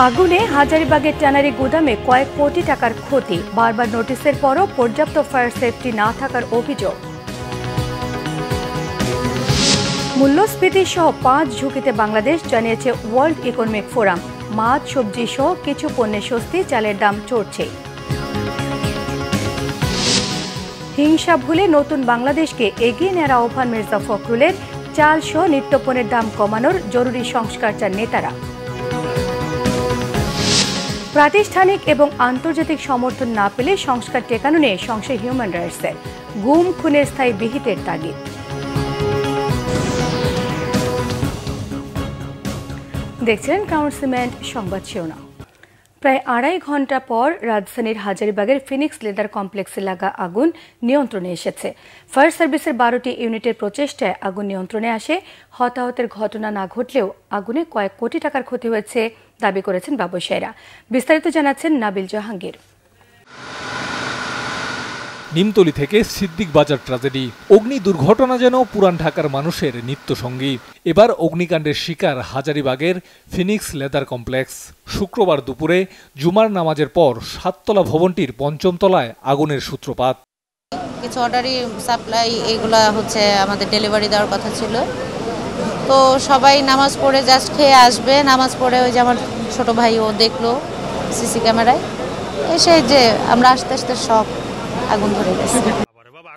আগুনে হাজারীবাগের ট্যানারি গুদামে কয়েক কোটি টাকার ক্ষতি, বারবার নোটিশের পরও পর্যাপ্ত ফায়ার সেফটি না থাকার অভিযোগ। মূল্যস্ফীতি সহ 5 ঝুঁকিতে বাংলাদেশ, জানিয়েছে ওয়ার্ল্ড ইকোনমিক ফোরাম। মাছ, সবজি সহ কিছু পণ্যের স্বস্তি, চালের দাম চড়ছে। হিংসা ভুলে নতুন বাংলাদেশকে এগিয়ে নেওয়ার আহ্বান মির্জা ফখরুলের। চাল সহ নিত্যপণ্যের দাম কমানোর জরুরি সংস্কার চান নেতারা। প্রাতিষ্ঠানিক এবং আন্তর্জাতিক সমর্থন না পেলে সংস্কার টেকানো নিয়ে সংশয় হিউম্যান রাইটসের। গুম খুনের স্থায়ী বিহিতের তাগিদ। দেখছিলেন ক্রাউন সিমেন্ট সংবাদ শিরোনাম। প্রায় 2.5 ঘন্টা পর রাজধানীর হাজারীবাগের ফিনিক্স লেদার কমপ্লেক্সে লাগা আগুন নিয়ন্ত্রণে এসেছে। ফায়ার সার্ভিসের 12টি ইউনিটের প্রচেষ্টায় আগুন নিয়ন্ত্রণে আসে। হতাহতের ঘটনা না ঘটলেও আগুনে কয়েক কোটি টাকার ক্ষতি হয়েছে দাবি করেছেন ব্যবসায়ীরা। বিস্তারিত জানাচ্ছেন নাবিল জাহাঙ্গীর। নিমতলী থেকে সিদ্দিক বাজার ট্র্যাজেডি, অগ্নি দুর্ঘটনা যেন পুরান ঢাকার মানুষের নিত্যসঙ্গী। এবার অগ্নিকাণ্ডের শিকার হাজারীবাগের ফিনিক্স লেদার কমপ্লেক্স। শুক্রবার দুপুরে জুমার নামাজের পর 7তলা ভবনটির 5ম তলায় আগুনের সূত্রপাত। কিছু অর্ডারি সাপ্লাই এগুলা হচ্ছে আমাদের ডেলিভারি দেওয়ার কথা ছিল, তো সবাই নামাজ পড়ে জাস্ট খেয়ে আসবে। নামাজ পড়ে ওই যে আমার ছোট ভাই ও দেখলো সিসি ক্যামেরায়, এসে যে আমরা আস্তে আস্তে সব আগুন ধরে গেছে।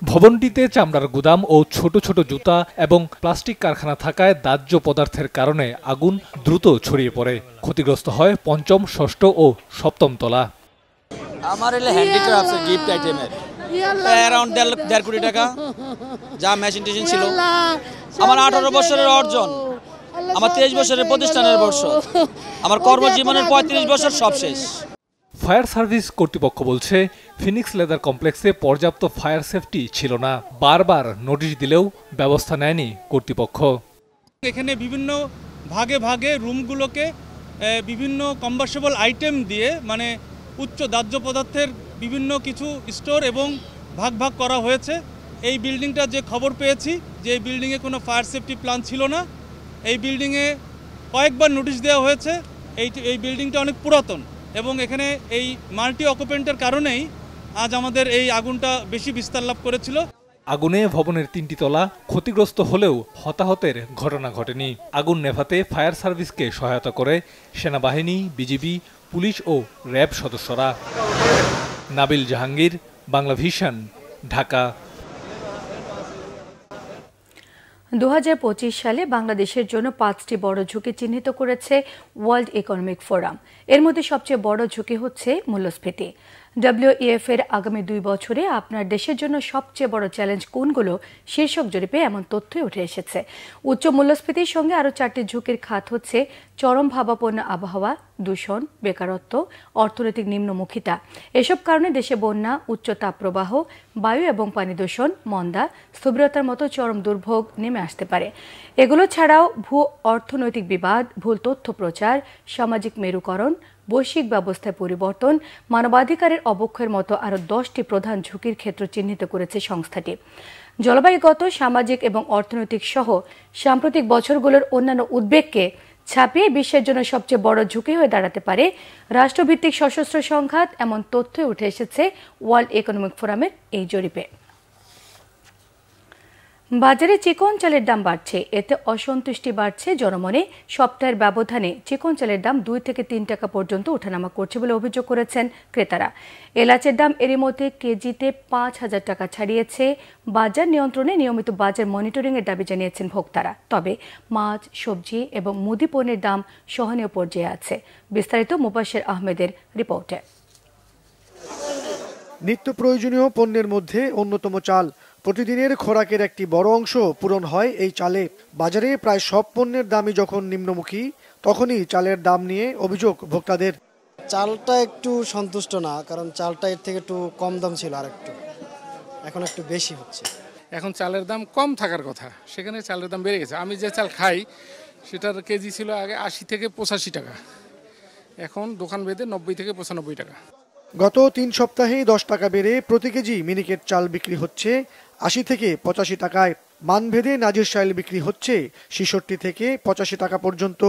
ভবনটিতে চামড়ার গুদাম ও ছোট ছোট জুতা এবং প্লাস্টিক কারখানা থাকায় দাহ্য পদার্থের কারণে আগুন দ্রুত ছড়িয়ে পড়ে। ক্ষতিগ্রস্ত হয় 5ম, 6ষ্ঠ ও 7ম তলা। আমার এলে হ্যান্ডিক্রাফটস গিফট আইটেমের অ্যারাউন্ড 1.5 কোটি টাকা যা মেশিন টেশিন ছিল। আমার 18 বছরের অর্জন, আমার 23 বছরের প্রতিষ্ঠানের বর্ষ, আমার কর্মজীবনের 35 বছর সব শেষ। ফায়ার সার্ভিস কর্তৃপক্ষ বলছে, ফিনিক্স লেদার কমপ্লেক্সে পর্যাপ্ত ফায়ার সেফটি ছিল না। বারবার নোটিশ দিলেও ব্যবস্থা নেয়নি কর্তৃপক্ষ। এখানে বিভিন্ন ভাগে ভাগে রুমগুলোকে বিভিন্ন কম্বাসেবল আইটেম দিয়ে, মানে উচ্চ দাহ্য পদার্থের বিভিন্ন কিছু স্টোর এবং ভাগ ভাগ করা হয়েছে। এই বিল্ডিংটা যে খবর পেয়েছি যে এই বিল্ডিংয়ে কোনো ফায়ার সেফটি প্ল্যান ছিল না। এই বিল্ডিংয়ে কয়েকবার নোটিশ দেওয়া হয়েছে। এই বিল্ডিংটা অনেক পুরাতন এবং এখানে এই মাল্টি অকুপেন্টের কারণেই আজ আমাদের এই আগুনটা বেশি বিস্তার লাভ করেছিল। আগুনে ভবনের 3টি তলা ক্ষতিগ্রস্ত হলেও হতাহতের ঘটনা ঘটেনি। আগুন নেভাতে ফায়ার সার্ভিসকে সহায়তা করে সেনাবাহিনী, বিজিবি, পুলিশ ও র্যাব সদস্যরা। নাবিল জাহাঙ্গীর, বাংলা ভিশন, ঢাকা। 2025 সালে বাংলাদেশের জন্য 5টি বড় ঝুঁকি চিহ্নিত করেছে ওয়ার্ল্ড ইকোনমিক ফোরাম। এর মধ্যে সবচেয়ে বড় ঝুঁকি হচ্ছে মূল্যস্ফীতি। WEF এর আগামী 2 বছরে আপনার দেশের জন্য সবচেয়ে বড় চ্যালেঞ্জ কোনগুলো শীর্ষক জরিপে এমন তথ্যই উঠে এসেছে। উচ্চ মূল্যস্ফীতির সঙ্গে আরও 4টি ঝুঁকির খাত হচ্ছে চরম ভাবাপন্ন আবহাওয়া, দূষণ, বেকারত্ব, অর্থনৈতিক নিম্নমুখিতা। এসব কারণে দেশে বন্যা, উচ্চ তাপপ্রবাহ, বায়ু এবং পানি দূষণ, মন্দা, স্থবিরতার মতো চরম দুর্ভোগ নেমে আসতে পারে। এগুলো ছাড়াও ভূ অর্থনৈতিক বিবাদ, ভুল তথ্য প্রচার, সামাজিক মেরুকরণ, বৈশ্বিক ব্যবস্থায় পরিবর্তন, মানবাধিকারের অবক্ষয়ের মতো আরও 10টি প্রধান ঝুঁকির ক্ষেত্র চিহ্নিত করেছে সংস্থাটি। জলবায়ুগত, সামাজিক এবং অর্থনৈতিক সহ সাম্প্রতিক বছরগুলোর অন্যান্য উদ্বেগকে ছাপিয়ে বিশ্বের জন্য সবচেয়ে বড় ঝুঁকি হয়ে দাঁড়াতে পারে রাষ্ট্রভিত্তিক সশস্ত্র সংঘাত, এমন তথ্যই উঠে এসেছে ওয়ার্ল্ড ইকোনমিক ফোরামের এই জরিপে। বাজারে চিকন চালের দাম বাড়ছে, এতে অসন্তুষ্টি বাড়ছে জনমনে। সপ্তাহের ব্যবধানে চিকন চালের দাম 2 থেকে 3 টাকা পর্যন্ত ওঠানামা করছে বলে অভিযোগ করেছেন ক্রেতারা। এলাচের দাম এরই মধ্যে কেজিতে 5,000 টাকা ছাড়িয়েছে। বাজার নিয়ন্ত্রণে নিয়মিত বাজার মনিটরিংয়ের দাবি জানিয়েছেন ভোক্তারা। তবে মাছ, সবজি এবং মুদি পণ্যের দাম সহনীয় পর্যায়ে আছে। বিস্তারিত মুবাশির আহমেদের রিপোর্টে। নিত্য প্রয়োজনীয় পণ্যের মধ্যে অন্যতম চাল। প্রতিদিনের খোরাকের একটি বড় অংশ পূরণ হয় এই চালে। বাজারে প্রায় সব পণ্যের দামই যখন নিম্নমুখী, তখনই চালের দাম নিয়ে অভিযোগ ভোক্তাদের। চালটা একটু সন্তুষ্ট না, কারণ চালটা এর থেকে একটু কম দাম ছিল, আর একটু এখন একটু বেশি হচ্ছে। এখন চালের দাম কম থাকার কথা, সেখানে চালের দাম বেড়ে গেছে। আমি যে চাল খাই সেটার কেজি ছিল আগে 80 থেকে 85 টাকা, এখন দোকান বেঁধে 90 থেকে 95 টাকা। গত ৩ সপ্তাহে 10 টাকা বেড়ে প্রতি কেজি মিনিকেট চাল বিক্রি হচ্ছে ৮০ থেকে ৮৫ টাকায়। মানভেদে নাজির চাল বিক্রি হচ্ছে ৬৬ থেকে ৮৫ টাকা পর্যন্ত।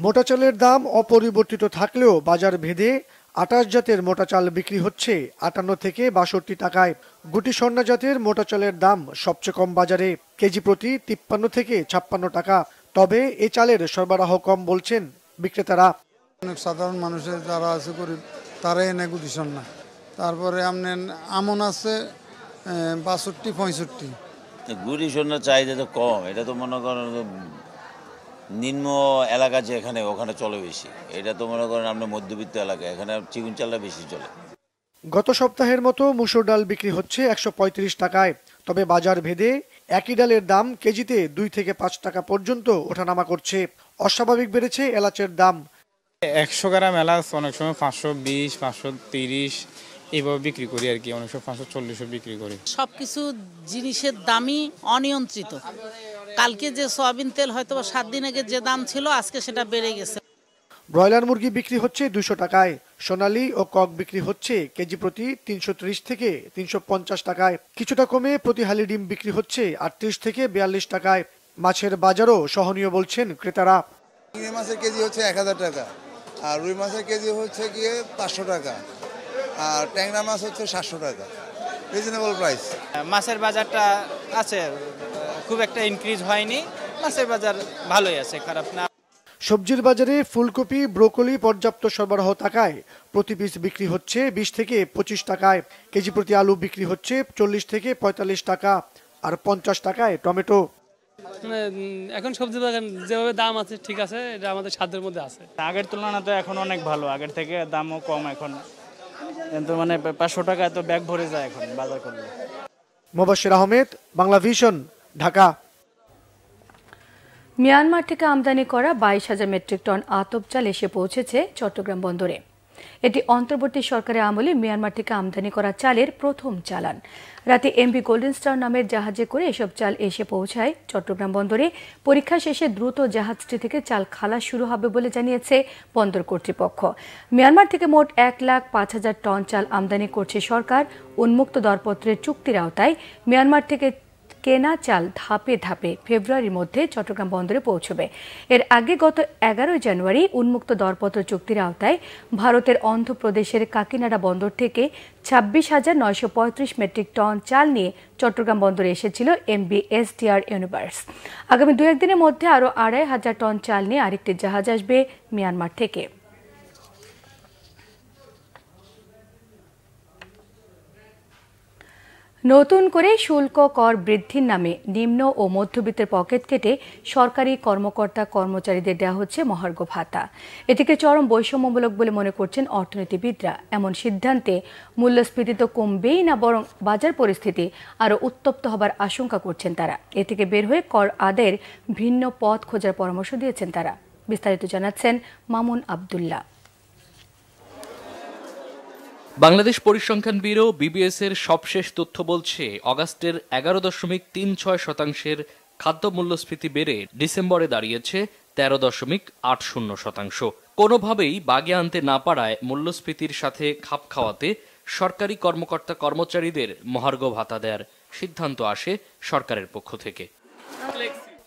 মোটা চালের দাম অপরিবর্তিত থাকলেও বাজার ভেদে ২৮ জাতের মোটা চাল বিক্রি হচ্ছে ৫৮ থেকে ৬২ টাকায়। গুটি স্বর্ণা জাতের মোটা চালের দাম সবচেয়ে কম বাজারে, কেজি প্রতি ৫৩ থেকে ৫৬ টাকা। তবে এ চালের সরবরাহ কম বলছেন বিক্রেতারা। অনেক সাধারণ মানুষের যারা আছে গরিব তারাই এনে গুটি স্বর্ণা। তারপরে আপনার আমন আছে ৬২-৬৫। গুটি স্বর্ণার চাহিদা তো কম, এটা তো মনে করেন নিম্ন এলাকা যেখানে ওখানে চলে বেশি। এটা তো মনে করেন আপনার মধ্যবিত্ত এলাকা, এখানে চিকুন চালটা বেশি চলে। গত সপ্তাহের মতো মুসুর ডাল বিক্রি হচ্ছে ১৩৫ টাকায়। তবে বাজার ভেদে একই ডালের দাম কেজিতে ২ থেকে ৫ টাকা পর্যন্ত ওঠানামা করছে। অস্বাভাবিক বেড়েছে এলাচের দাম। ১০০ গ্রাম এলাচ অনেক সময় ৫২০, ৫৩০ এইভাবে বিক্রি করি আর কি, অনেক সময় ৫৪০ বিক্রি করি। সবকিছু জিনিসের দামই অনিয়ন্ত্রিত। কালকে যে সয়াবিন তেল হয়তো ৭ দিন আগে যে দাম ছিল আজকে সেটা বেড়ে গেছে। ব্রয়লার মুরগি বিক্রি হচ্ছে ২০০ টাকায়। সোনালী ও কক বিক্রি হচ্ছে কেজি প্রতি ৩৩০ থেকে ৩৫০ টাকায়। কিছুটা কমে প্রতি হালি ডিম বিক্রি হচ্ছে ৩৮ থেকে ৪২ টাকায়। মাছের বাজারও সহনীয় বলছেন ক্রেতারা। চিংড়ি মাছের কেজি হচ্ছে ১০০০ টাকা, আর রুই মাছের কেজি হচ্ছে গিয়ে ৫০০ টাকা, আর ট্যাংরা মাছ হচ্ছে ৭০০ টাকা। Reasonable price. মাছের বাজারটা আছে, খুব একটা ইনক্রিজ হয়নি। মাছের বাজার ভালোই আছে, খারাপ না। সবজির বাজারে ফুলকপি, ব্রোকলি পর্যাপ্ত সরবরাহ থাকায় প্রতি পিস বিক্রি হচ্ছে ২০ থেকে ২৫ টাকায়। কেজি প্রতি আলু বিক্রি হচ্ছে ৪০ থেকে ৪৫ টাকা, আর ৫০ টাকায় টমেটো। এখন সবজি বাগান যেভাবে দাম আছে ঠিক আছে, এটা আমাদের সাধ্যের মধ্যে আছে। আগের তুলনায় তো এখন অনেক ভালো, আগের থেকে দামও কম এখন, কিন্তু মানে ৫০০ টাকা তো ব্যাগ ভরে যায় এখন বাজার করলে। মোবাশ্বের আহমেদ, বাংলা ভিশন, ঢাকা। মিয়ানমার থেকে আমদানি করা ২২,০০০ মেট্রিক টন আতপ চাল এসে পৌঁছেছে চট্টগ্রাম বন্দরে। এটি অন্তর্বর্তী সরকারের আমলে মিয়ানমার থেকে আমদানি করা চালের প্রথম চালান। রাতে এমভি গোল্ডেন স্টার নামের জাহাজে করে এসব চাল এসে পৌঁছায় চট্টগ্রাম বন্দরে। পরীক্ষা শেষে দ্রুত জাহাজটি থেকে চাল খালাস শুরু হবে বলে জানিয়েছে বন্দর কর্তৃপক্ষ। মিয়ানমার থেকে মোট ১,০৫,০০০ টন চাল আমদানি করছে সরকার। উন্মুক্ত দরপত্রের চুক্তির আওতায় মিয়ানমার থেকে কেনা চাল ধাপে ধাপে ফেব্রুয়ারির মধ্যে চট্টগ্রাম বন্দরে পৌঁছবে। এর আগে গত ১১ জানুয়ারি উন্মুক্ত দরপত্র চুক্তির আওতায় ভারতের অন্ধ্রপ্রদেশের কাকিনাডা বন্দর থেকে ২৬,৯৩৫ মেট্রিক টন চাল নিয়ে চট্টগ্রাম বন্দরে এসেছিল এমভি এসডিআর ইউনিভার্স। আগামী ২-১ দিনের মধ্যে আরও ২৫০০ টন চাল নিয়ে আরেকটি জাহাজ আসবে মিয়ানমার থেকে। নতুন করে শুল্ক কর বৃদ্ধির নামে নিম্ন ও মধ্যবিত্তের পকেট কেটে সরকারি কর্মকর্তা কর্মচারীদের দেওয়া হচ্ছে মহার্ঘ ভাতা। এটিকে চরম বৈষম্যমূলক বলে মনে করছেন অর্থনীতিবিদরা। এমন সিদ্ধান্তে মূল্যস্ফীতি তো কমবেই না, বরং বাজার পরিস্থিতি আরও উত্তপ্ত হবার আশঙ্কা করছেন তারা। এ থেকে বের হয়ে কর আদায়ের ভিন্ন পথ খোঁজার পরামর্শ দিয়েছেন তারা। বিস্তারিত জানাচ্ছেন মামুন আবদুল্লাহ। বাংলাদেশ পরিসংখ্যান ব্যুরো বিবিএস এর সবশেষ তথ্য বলছে, অগাস্টের ১১.৩৬% খাদ্য মূল্যস্ফীতি বেড়ে ডিসেম্বরে দাঁড়িয়েছে ১৩.৮০%। কোনোভাবেই বাগে আনতে না পারায় মূল্যস্ফীতির সাথে খাপ খাওয়াতে সরকারি কর্মকর্তা কর্মচারীদের মহার্ঘ ভাতা দেওয়ার সিদ্ধান্ত আসে সরকারের পক্ষ থেকে।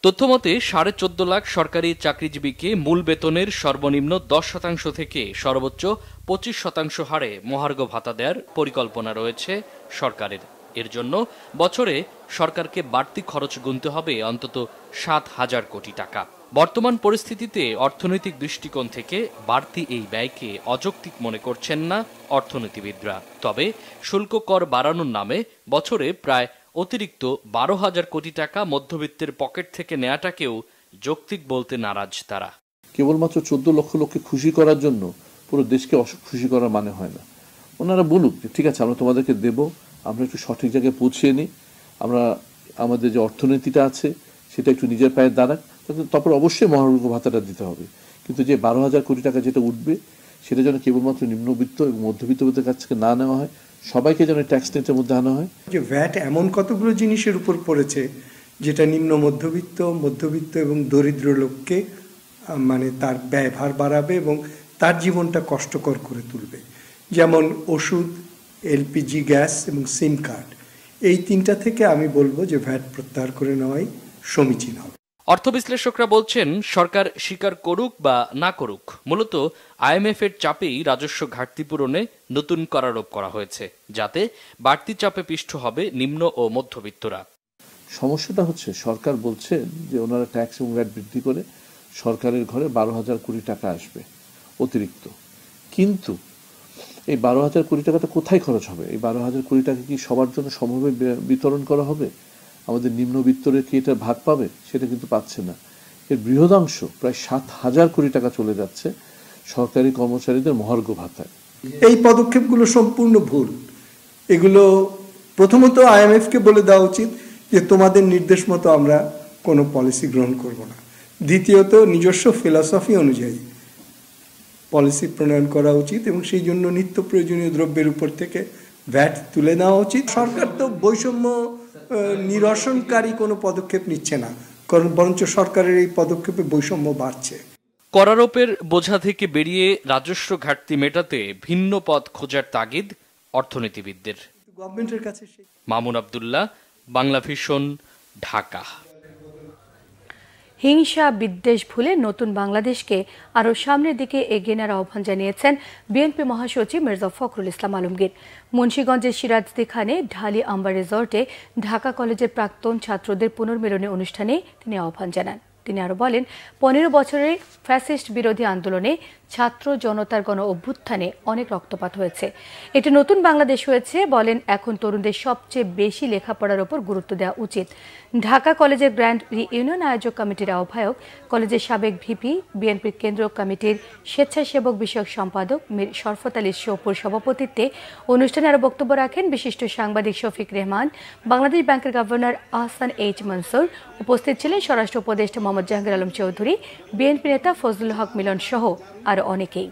তথ্যমতে ১৪.৫ লাখ সরকারি চাকরিজীবীকে মূল বেতনের সর্বনিম্ন ১০% থেকে সর্বোচ্চ ২৫% হারে মহার্ঘ ভাতা দেওয়ার পরিকল্পনা রয়েছে সরকারের। এর জন্য বছরে সরকারকে বাড়তি খরচ গুনতে হবে অন্তত ৭,০০০ কোটি টাকা। বর্তমান পরিস্থিতিতে অর্থনৈতিক দৃষ্টিকোণ থেকে বাড়তি এই ব্যয়কে অযৌক্তিক মনে করছেন না অর্থনীতিবিদরা। তবে শুল্ক কর বাড়ানোর নামে বছরে প্রায় অতিরিক্ত ১২,০০০ কোটি টাকা মধ্যবিত্তের পকেট থেকে নেওয়াটাকেও যৌক্তিক বলতে নারাজ তারা। কেবলমাত্র ১৪ লক্ষ লোককে খুশি করার জন্য পুরো দেশকে খুশি করার মানে হয় না। ওনারা বলুক যে ঠিক আছে আমরা তোমাদেরকে দেব, আমরা একটু সঠিক জায়গায় পৌঁছিয়ে নিই, আমরা আমাদের যে অর্থনীতিটা আছে সেটা একটু নিজের পায়ে দাঁড়াক, তারপর অবশ্যই মহার্ঘ ভাতাটা দিতে হবে। কিন্তু যে ১২,০০০ কোটি টাকা যেটা উঠবে সেটা যেন কেবলমাত্র নিম্নবিত্ত এবং মধ্যবিত্তদের কাছ থেকে না নেওয়া হয়, সবাইকে যেন ট্যাক্স নেটের মধ্যে আনা হয়। যে ভ্যাট এমন কতগুলো জিনিসের উপর পড়েছে যেটা নিম্ন মধ্যবিত্ত এবং দরিদ্র লোককে মানে তার ব্যয়ভার বাড়াবে এবং তার জীবনটা কষ্টকর করে তুলবে। যেমন ওষুধ, এলপিজি গ্যাস এবং সিম কার্ড। এই তিনটা থেকে আমি বলবো যে ভ্যাট প্রত্যাহার করে নেওয়াই সমীচীন হবে। অর্থ বিশ্লেষকরা বলছেন, সরকার স্বীকার করুক বা না করুক, মূলত আইএমএফ এর চাপেই রাজস্ব ঘাটতি পূরণে নতুন করারোপ করা হয়েছে, যাতে বাড়তি চাপে পিষ্ট হবে নিম্ন ও মধ্যবিত্তরা। সমস্যাটা হচ্ছে সরকার বলছে যে ওনারা ট্যাক্স এবং ভ্যাট বৃদ্ধি করে সরকারের ঘরে 12,000 কোটি টাকা আসবে অতিরিক্ত, কিন্তু এই 12,000 কোটি টাকাটা কোথায় খরচ হবে? এই 12,000 কোটি টাকা কি সবার জন্য সমভাবে বিতরণ করা হবে? আমাদের নিম্নবিত্তরে কি এটা ভাগ পাবে? সেটা কিন্তু পাচ্ছে না। এর বৃহদাংশ প্রায় 7,000 কোটি টাকা চলে যাচ্ছে সরকারি কর্মচারীদের মহার্ঘ ভাতায়। এই পদক্ষেপগুলো সম্পূর্ণ ভুল। এগুলো প্রথমত আইএমএফকে বলে দেওয়া উচিত যে তোমাদের নির্দেশ মতো আমরা কোনো পলিসি গ্রহণ করব না। দ্বিতীয়ত নিজস্ব ফিলসফি অনুযায়ী পলিসি প্রণয়ন করা উচিত এবং সেই জন্য নিত্য প্রয়োজনীয় দ্রব্যের উপর থেকে ভ্যাট তুলে নেওয়া উচিত। সরকার তো বৈষম্য নিরসনকারী কোনো পদক্ষেপ নিচ্ছে না, কারণ বরঞ্চ সরকারের এই পদক্ষেপে বৈষম্য বাড়ছে। করারোপের বোঝা থেকে বেরিয়ে রাজস্ব ঘাটতি মেটাতে ভিন্ন পথ খোঁজার তাগিদ অর্থনীতিবিদদের। গভর্নমেন্টের কাছে মামুন আব্দুল্লাহ, বাংলা ভিশন, ঢাকা। হিংসা বিদ্বেষ ভুলে নতুন বাংলাদেশকে আরও সামনের দিকে এগিয়ে নেওয়ার আহ্বান জানিয়েছেন বিএনপি মহাসচিব মির্জা ফখরুল ইসলাম আলমগীর। মুন্সিগঞ্জের সিরাজদিখানে ঢালি আম্বার রিসর্টে ঢাকা কলেজের প্রাক্তন ছাত্রদের পুনর্মিলনী অনুষ্ঠানে তিনি আহ্বান জানান। তিনি আরও বলেন, 15 বছরের ফ্যাসিস্ট বিরোধী আন্দোলনে ছাত্র জনতার গণ অভ্যুত্থানে অনেক রক্তপাত হয়েছে। এটি নতুন বাংলাদেশ হয়েছে। বলেন, এখন তরুণদের সবচেয়ে বেশি লেখাপড়ার উপর গুরুত্ব দেওয়া উচিত। ঢাকা কলেজের গ্র্যান্ড রিইউনিয়ন আয়োজক কমিটির আহ্বায়ক, কলেজের সাবেক ভিপি, বিএনপির কেন্দ্রীয় কমিটির স্বেচ্ছাসেবক বিষয়ক সম্পাদক মীর শরফত আলী শোপুর সভাপতিত্বে অনুষ্ঠানে আরও বক্তব্য রাখেন বিশিষ্ট সাংবাদিক শফিক রেহমান, বাংলাদেশ ব্যাংকের গভর্নর আহসান এইচ মনসুর। উপস্থিত ছিলেন স্বরাষ্ট্র উপদেষ্টা মোহাম্মদ জাহাঙ্গীর আলম চৌধুরী, বিএনপি নেতা ফজলুল হক মিলন সহ আরো অনেকেই।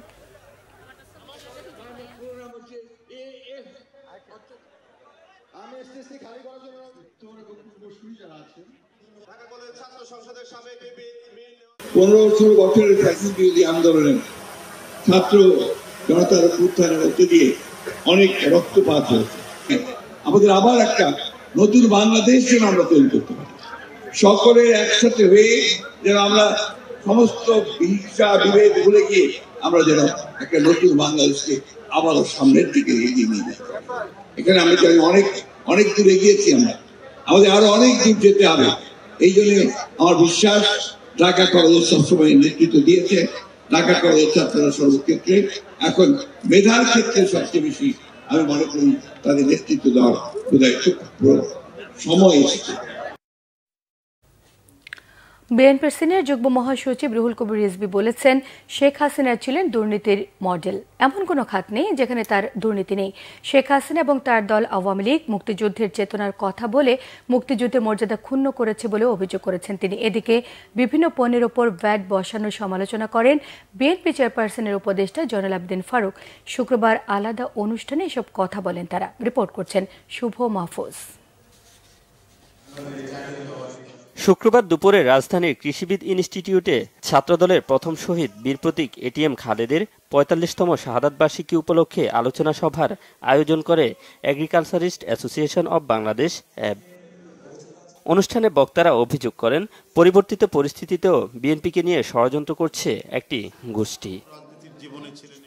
বছরের ফ্যাসিস্ট বিরোধী আন্দোলনে ছাত্র জনতার উত্থানের মধ্যে দিয়ে অনেক রক্তপাত হয়েছে। আমাদের আবার একটা নতুন বাংলাদেশ যেন আমরা তৈরি করতে পারি, সকলের একসাথে হয়ে যেন আমরা সমস্ত হিংসা বিভেদ ভুলে গিয়ে আমরা যেন একটা নতুন বাংলাদেশকে আবারও সামনের দিকে এগিয়ে নিয়ে যাই। এখানে আমরা জানি অনেক দূর এগিয়েছি, আমাদের আরো অনেক দূর যেতে হবে। এই জন্য আমার বিশ্বাস ঢাকা কলেজ সবসময় নেতৃত্ব দিয়েছে। ঢাকা কলেজের ছাত্ররা সর্বক্ষেত্রে এখন মেধার ক্ষেত্রে সবচেয়ে বেশি আমি মনে করি তাদের নেতৃত্ব দেওয়ার সময় এসেছে। বিএনপির সিনিয়র যুগ্ম মহাসচিব রুহুল কবির রিজভী বলেছেন, শেখ হাসিনা ছিলেন দুর্নীতির মডেল। এমন কোনো খাত নেই যেখানে তার দুর্নীতি নেই। শেখ হাসিনা এবং তার দল আওয়ামী লীগ মুক্তিযুদ্ধের চেতনার কথা বলে মুক্তিযুদ্ধের মর্যাদা ক্ষুণ্ণ করেছে বলে অভিযোগ করেছেন তিনি। এদিকে বিভিন্ন পণ্যের ওপর ভ্যাট বসানোর সমালোচনা করেন বিএনপি চেয়ারপারসনের উপদেষ্টা জয়নুল আবেদিন ফারুক। শুক্রবার আলাদা অনুষ্ঠানে এসব কথা বলেন তারা। রিপোর্ট করছেন শুভ মাহফুজ। শুক্রবার দুপুরে রাজধানীর কৃষিবিদ ইনস্টিটিউটে ছাত্রদলের প্রথম শহীদ বীর প্রতীক এটিএম খালেদের ৪৫তম শাহাদাত বার্ষিকী উপলক্ষে আলোচনা সভার আয়োজন করে এগ্রিকালচারিস্ট অ্যাসোসিয়েশন অব বাংলাদেশ অ্যাব। অনুষ্ঠানে বক্তারা অভিযোগ করেন, পরিবর্তিত পরিস্থিতিতেও বিএনপিকে নিয়ে ষড়যন্ত্র করছে একটি গোষ্ঠী।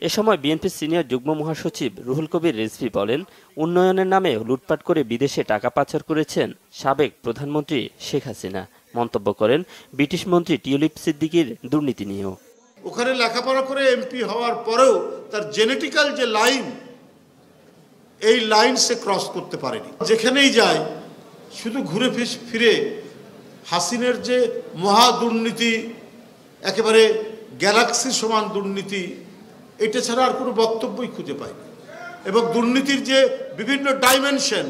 এ সময় বিএনপির সিনিয়র যুগ্ম মহাসচিব রুহুল কবির রিজভী বলেন, উন্নয়নের নামে লুটপাট করে বিদেশে টাকা পাচার করেছেন সাবেক প্রধানমন্ত্রী শেখ হাসিনা। মন্তব্য করেন ব্রিটিশ মন্ত্রী টিউলিপ সিদ্দিকীর দুর্নীতি নিয়েও। ওখানে লেখাপড়া করে এমপি হওয়ার পরেও তার জেনেটিক্যাল যে লাইন, এই লাইন সে ক্রস করতে পারেনি। যেখানেই যায় শুধু ঘুরে ফিরে হাসিনের যে মহা দুর্নীতি, একেবারে গ্যালাক্সি সমান দুর্নীতি, এটা ছাড়া আর কোনো বক্তব্যই খুঁজে পাইনি। এবং দুর্নীতির যে বিভিন্ন ডাইমেনশন,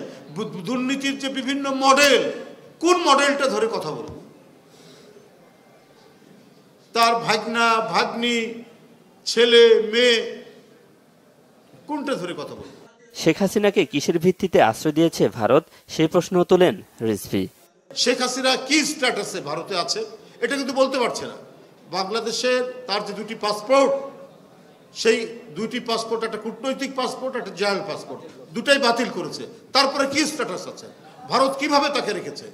দুর্নীতির যে বিভিন্ন মডেল, কোন মডেলটা ধরে কথা বলব? তার ভাগনা ভাগ্নি, ছেলে মেয়ে, কোনটা ধরে কথা বলব? শেখ হাসিনাকে কিসের ভিত্তিতে আশ্রয় দিয়েছে ভারত, সেই প্রশ্ন তোলেন রিজভী। শেখ হাসিনা কি স্ট্যাটাসে ভারতে আছে এটা কিন্তু বলতে পারছে না। বাংলাদেশের তার যে দুটি পাসপোর্ট, সেই 2টি পাসপোর্ট, একটা কূটনৈতিক পাসপোর্ট, একটা জাল পাসপোর্ট, দুটাই বাতিল করেছে। তারপরে কি স্ট্যাটাস আছে, ভারত কিভাবে তাকে রেখেছে,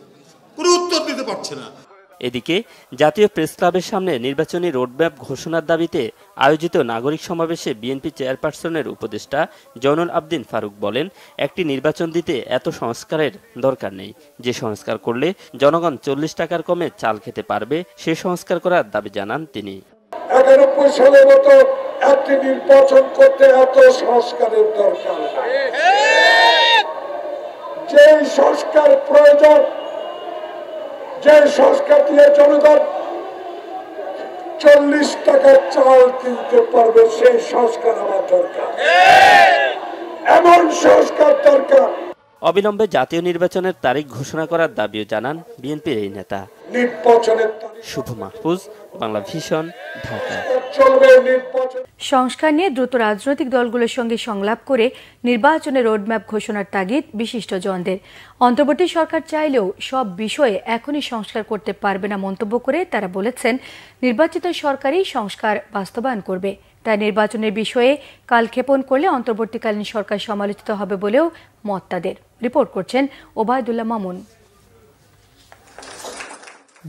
কোনো উত্তর দিতে পারছে না। এদিকে জাতীয় প্রেস ক্লাবের সামনে নির্বাচনী রোডম্যাপ ঘোষণার দাবিতে আয়োজিত নাগরিক সমাবেশে বিএনপি চেয়ারপারসনের উপদেষ্টা জয়নুল আবদিন ফারুক বলেন, একটি নির্বাচন দিতে এত সংস্কারের দরকার নেই। যে সংস্কার করলে জনগণ 40 টাকার কমে চাল খেতে পারবে, সে সংস্কার করার দাবি জানান তিনি। 91 সালের মতো একটি নির্বাচন করতে এত সংস্কারের দরকার, যে সংস্কার প্রয়োজন, যে সংস্কার দিয়ে জনগণ 40 টাকার চাল কিনতে পারবে, সেই সংস্কার আমার দরকার, এমন সংস্কার দরকার। অবিলম্বে জাতীয় নির্বাচনের তারিখ ঘোষণা করার দাবিও জানান বিএনপির এই নেতা। শুভ মাহফুজ, বাংলা ভিশন, ঢাকা। সংস্কার নিয়ে দ্রুত রাজনৈতিক দলগুলোর সঙ্গে সংলাপ করে নির্বাচনের রোডম্যাপ ঘোষণার তাগিদ বিশিষ্টজনদের। অন্তর্বর্তী সরকার চাইলেও সব বিষয়ে এখনই সংস্কার করতে পারবে না মন্তব্য করে তারা বলেছেন, নির্বাচিত সরকারই সংস্কার বাস্তবায়ন করবে। তাই নির্বাচনের বিষয়ে কালক্ষেপণ করলে অন্তর্বর্তীকালীন সরকার সমালোচিত হবে বলেও মত তাদের। রিপোর্ট করছেন ওবায়দুল্লাহ মামুন।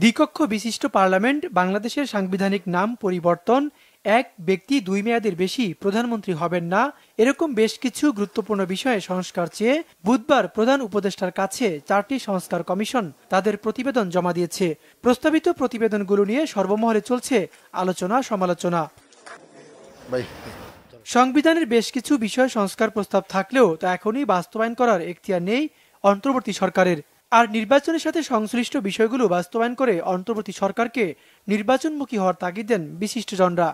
দ্বিকক্ষ বিশিষ্ট পার্লামেন্ট, বাংলাদেশের সাংবিধানিক নাম পরিবর্তন, এক ব্যক্তি 2 মেয়াদের বেশি প্রধানমন্ত্রী হবেন না, এরকম বেশ কিছু গুরুত্বপূর্ণ বিষয়ে সংস্কার চেয়ে বুধবার প্রধান উপদেষ্টার কাছে 4টি সংস্কার কমিশন তাদের প্রতিবেদন জমা দিয়েছে। প্রস্তাবিত প্রতিবেদনগুলো নিয়ে সর্বমহলে চলছে আলোচনা সমালোচনা। সংবিধানের বেশ কিছু বিষয় সংস্কার প্রস্তাব থাকলেও তা এখনই বাস্তবায়ন করার এখতিয়ার নেই অন্তর্বর্তী সরকারের। আর নির্বাচনের সাথে সংশ্লিষ্ট বিষয়গুলো বাস্তবায়ন করে অন্তর্বর্তী সরকারকে নির্বাচনমুখী হওয়ার তাগিদ দেন বিশিষ্টজনরা।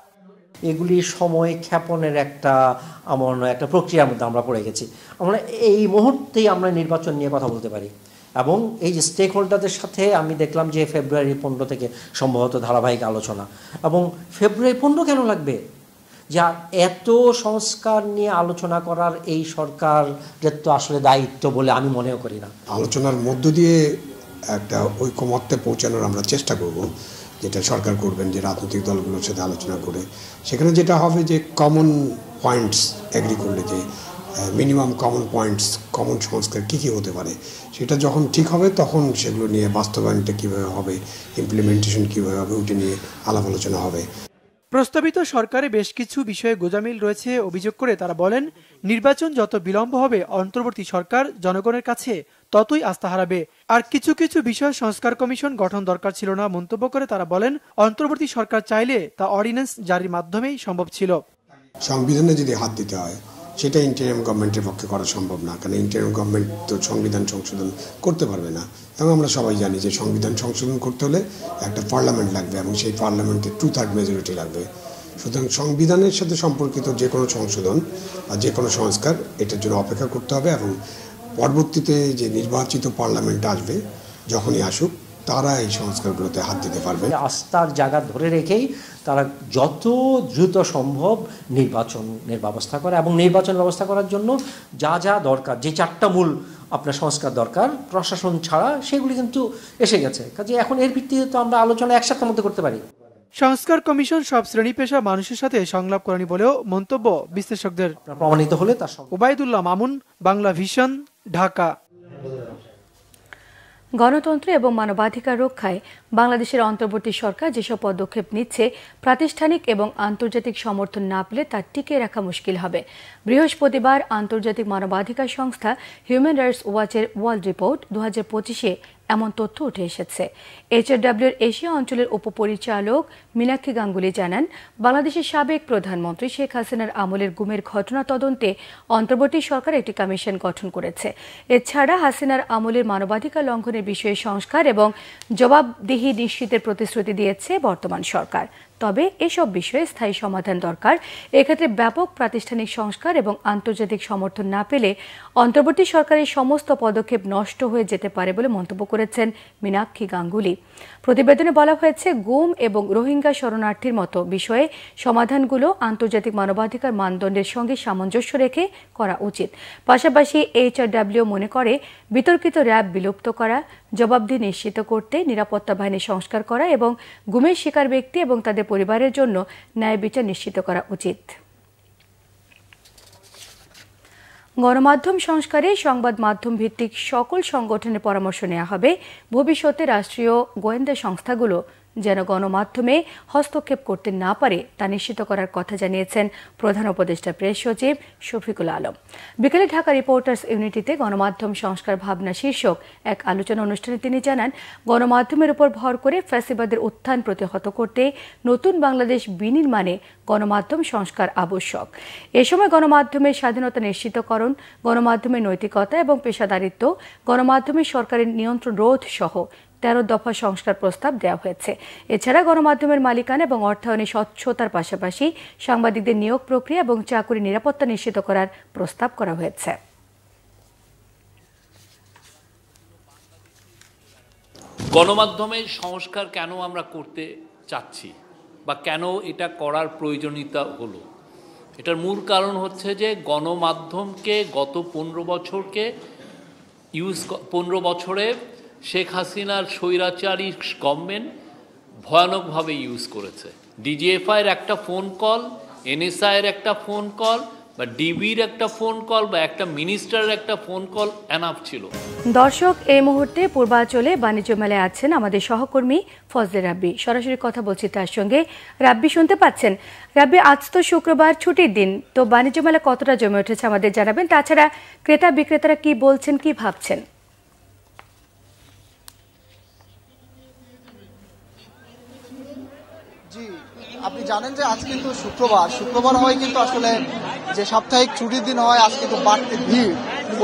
এগুলি সময় ক্ষেপণের একটা প্রক্রিয়ার মধ্যে আমরা পড়ে গেছি। আমরা এই মুহূর্তেই আমরা নির্বাচন নিয়ে কথা বলতে পারি, এবং এই যে স্টেক হোল্ডারদের সাথে আমি দেখলাম যে ফেব্রুয়ারি 15 থেকে সম্ভবত ধারাবাহিক আলোচনা। এবং ফেব্রুয়ারি 15 কেন লাগবে? যা এত সংস্কার নিয়ে আলোচনা করার এই সরকারের তো আসলে দায়িত্ব বলে আমি মনেও করি না। আলোচনার মধ্য দিয়ে একটা ঐকমত্যে পৌঁছানোর আমরা চেষ্টা করব, যেটা সরকার করবেন, যে রাজনৈতিক দলগুলোর সাথে আলোচনা করে সেখানে যেটা হবে যে কমন পয়েন্টস এগ্রি করলে, যে মিনিমাম কমন পয়েন্টস, কমন সংস্কার কী কী হতে পারে, সেটা যখন ঠিক হবে তখন সেগুলো নিয়ে বাস্তবায়নটা কীভাবে হবে, ইমপ্লিমেন্টেশন কীভাবে হবে, ওইটা নিয়ে আলাপ আলোচনা হবে। প্রস্তাবিত সরকারে বেশ কিছু বিষয়ে গোঁজামিল রয়েছে অভিযোগ করে তারা বলেন, নির্বাচন যত বিলম্ব হবে অন্তর্বর্তী সরকার জনগণের কাছে ততই আস্থা হারাবে। আর কিছু কিছু বিষয় সংস্কার কমিশন গঠন দরকার ছিল না মন্তব্য করে তারা বলেন, অন্তর্বর্তী সরকার চাইলে তা অর্ডিন্যান্স জারির মাধ্যমেই সম্ভব ছিল। সংবিধানে যদি হাত দিতে হয় সেটা ইন্টারিম গভর্নমেন্টের পক্ষে করা সম্ভব না, কারণ ইন্টারিম গভর্নমেন্ট তো সংবিধান সংশোধন করতে পারবে না। এবং আমরা সবাই জানি যে সংবিধান সংশোধন করতে হলে একটা পার্লামেন্ট লাগবে, এবং সেই পার্লামেন্টে 2/3 মেজরিটি লাগবে। সুতরাং সংবিধানের সাথে সম্পর্কিত যে কোনো সংশোধন বা যে কোনো সংস্কার, এটার জন্য অপেক্ষা করতে হবে। এবং পরবর্তীতে যে নির্বাচিত পার্লামেন্ট আসবে, যখনই আসুক, তারা এই সংস্কারগুলোতে হাত দিতে পারবে। আস্থার জায়গা ধরে রেখেই তারা যত দ্রুত সম্ভব নির্বাচনের ব্যবস্থা করে, এবং নির্বাচন ব্যবস্থা করার জন্য যা যা দরকার, যে 4টা মূল আপনার সংস্কার দরকার প্রশাসন ছাড়া, সেগুলি কিন্তু এসে গেছে। কাজে এখন এর ভিত্তিতে তো আমরা আলোচনা এক সপ্তাহের মধ্যে করতে পারি। সংস্কার কমিশন সব শ্রেণী পেশা মানুষের সাথে সংলাপ করেনি বলেও মন্তব্য বিশ্লেষকদের। প্রমাণিত হলে তার ওবায়দুল্লাহ মামুন, বাংলা ভিশন, ঢাকা। গণতন্ত্র এবং মানবাধিকার রক্ষায় বাংলাদেশের অন্তর্বর্তী সরকার যেসব পদক্ষেপ নিচ্ছে, প্রাতিষ্ঠানিক এবং আন্তর্জাতিক সমর্থন না পেলে তা টিকিয়ে রাখা মুশকিল হবে। বৃহস্পতিবার আন্তর্জাতিক মানবাধিকার সংস্থা হিউম্যান রাইটস ওয়াচের ওয়ার্ল্ড রিপোর্ট 2025-এ এমন তথ্য উঠে এসেছে। HRWর এশিয়া অঞ্চলের উপপরিচালক মীনাক্ষী গাঙ্গুলি জানান, বাংলাদেশের সাবেক প্রধানমন্ত্রী শেখ হাসিনার আমলের গুমের ঘটনা তদন্তে অন্তর্বর্তী সরকার একটি কমিশন গঠন করেছে। এছাড়া হাসিনার আমলের মানবাধিকার লঙ্ঘনের বিষয়ে সংস্কার এবং জবাবদিহি নিশ্চিতের প্রতিশ্রুতি দিয়েছে বর্তমান সরকার। তবে এসব বিষয়ে স্থায়ী সমাধান দরকার। এক্ষেত্রে ব্যাপক প্রাতিষ্ঠানিক সংস্কার এবং আন্তর্জাতিক সমর্থন না পেলে অন্তর্বর্তী সরকারের সমস্ত পদক্ষেপ নষ্ট হয়ে যেতে পারে বলে মন্তব্য করেছেন মীনাক্ষী গাঙ্গুলি। প্রতিবেদনে বলা হয়েছে, গুম এবং রোহিঙ্গা শরণার্থীর মতো বিষয়ে সমাধানগুলো আন্তর্জাতিক মানবাধিকার মানদণ্ডের সঙ্গে সামঞ্জস্য রেখে করা উচিত। পাশাপাশি HRW মনে করে, বিতর্কিত র্যাব বিলুপ্ত করা, জবাবদিহি নিশ্চিত করতে নিরাপত্তা বাহিনী সংস্কার করা এবং গুমের শিকার ব্যক্তি এবং তাদের পরিবারের জন্য ন্যায় বিচার নিশ্চিত করা উচিত। গণমাধ্যম সংস্কারে সংবাদ মাধ্যম ভিত্তিক সকল সংগঠনের পরামর্শ নেওয়া হবে। ভবিষ্যতে রাষ্ট্রীয় গোয়েন্দা সংস্থাগুলো যেন গণমাধ্যমে হস্তক্ষেপ করতে না পারে তা নিশ্চিত করার কথা জানিয়েছেন প্রধান উপদেষ্টা প্রেস সচিব শফিকুল আলম। বিকেলে ঢাকা রিপোর্টার্স ইউনিটিতে গণমাধ্যম সংস্কার ভাবনা শীর্ষক এক আলোচনা অনুষ্ঠানে তিনি জানান, গণমাধ্যমের উপর ভর করে ফ্যাসিবাদের উত্থান প্রতিহত করতে নতুন বাংলাদেশ বিনির্মাণে গণমাধ্যম সংস্কার আবশ্যক। এ সময় গণমাধ্যমের স্বাধীনতা নিশ্চিতকরণ, গণমাধ্যমের নৈতিকতা এবং পেশাদারিত্ব, গণমাধ্যমের সরকারের নিয়ন্ত্রণ রোধ সহ 13 দফা সংস্কার প্রস্তাব দেওয়া হয়েছে। এছাড়া গণমাধ্যমের মালিকানা এবং অর্থায়নে স্বচ্ছতার পাশাপাশি সাংবাদিকদের নিয়োগ প্রক্রিয়া এবং চাকরি নিরাপত্তা নিশ্চিত করার প্রস্তাব করা হয়েছে। গণমাধ্যমের সংস্কার কেন আমরা করতে চাচ্ছি বা কেন এটা করার প্রয়োজনীয়তা হলো, এটার মূল কারণ হচ্ছে যে গণমাধ্যমকে গত 15 বছরে শেখ হাসিনার স্বৈরাচারী গভর্নমেন্ট ভয়ানকভাবে ইউজ করেছে। ডিজিএফআইয়ের একটা ফোন কল, এনএসআইয়ের একটা ফোন কল বা ডিবির একটা ফোন কল বা একটা মিনিস্টারের একটা ফোন কল এনাফ ছিল। দর্শক, এই মুহূর্তে পূর্বাঞ্চলে বাণিজ্য মেলায় আছেন আমাদের সহকর্মী ফজলে রাব্বি। সরাসরি কথা বলছি তার সঙ্গে। রাব্বি, শুনতে পাচ্ছেন? রাব্বি, আজ তো শুক্রবার, ছুটির দিন, তো বাণিজ্য মেলা কতটা জমে উঠেছে আমাদের জানাবেন। তাছাড়া ক্রেতা বিক্রেতারা কি বলছেন, কি ভাবছেন? আপনি জানেন যে আজ কিন্তু শুক্রবার হয় কিন্তু আসলে যে সাপ্তাহিক ছুটির দিন হয়, আজ কিন্তু বাড়তি ভিড়।